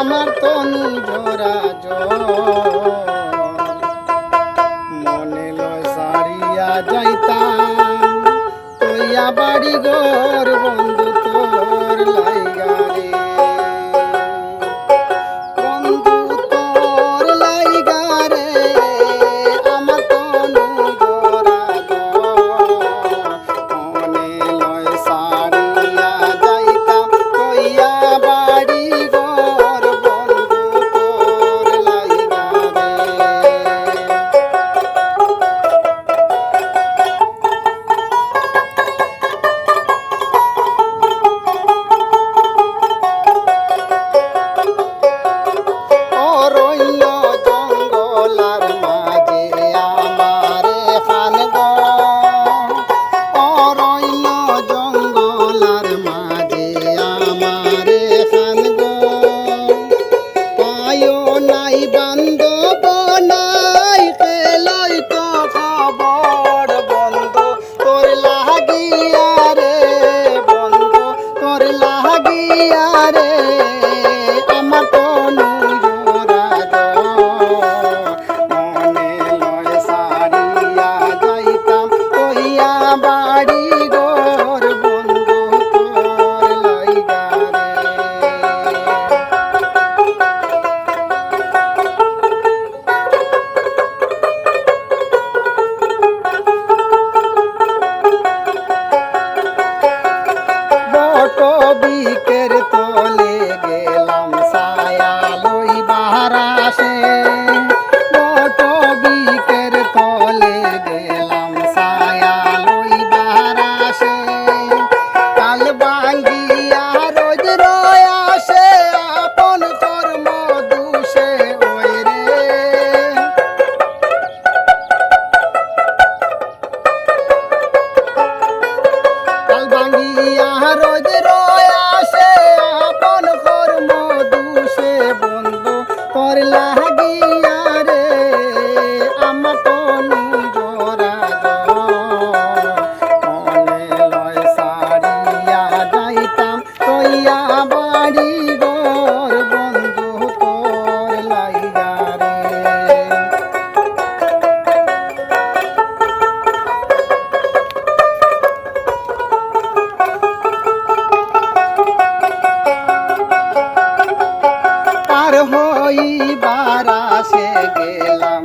আমার তনু জোড়া মনে লয় সারিয়া যাইতাম তৈয়া বাড়ি ঘর বন্ধু তোর লাইগা রে বন্ধু তোর লাইগা রে আমার তনু জোড়া মনে লয় সারিয়া যাইতাম তৈয়া বাড়ি ঘর বন্ধু তোর লাইগা রে অরণ্য জঙ্গলার মাঝে আমারে খান গো অরণ্য জঙ্গলার মাঝে আমারে খান গো পায়ো নাই বান্ধব নাই খেলই তো খবর বন্ধু তোর লাগিয়া রে বন্ধু তোর লাগিয়া রে আমার তনু জোড়া মনে লয় সারিয়া যাইতাম কইয়া বাড়ি ঘর বন্ধু তোর লাইগা রে বটবৃক্ষের তলে গেলাম ছায়া লইবার আসে বটবৃক্ষের তলে গেলাম ছায়া লইবার আসে কাল ভাঙ্গিয়া রোজ রয় আসে আপন কর্ম দুষে ওই রে কাল ভাঙ্গিয়া রোজ রয় আসে আপন কর্ম দুষে বন্ধু তোর লাগিয়া রে আমার তনু জোড়া মনে লয় সারিয়া যাইতাম তৈয়া বাড়ি ঘর বন্ধু তোর লাইগা রে পার হইবার আসে গেলাম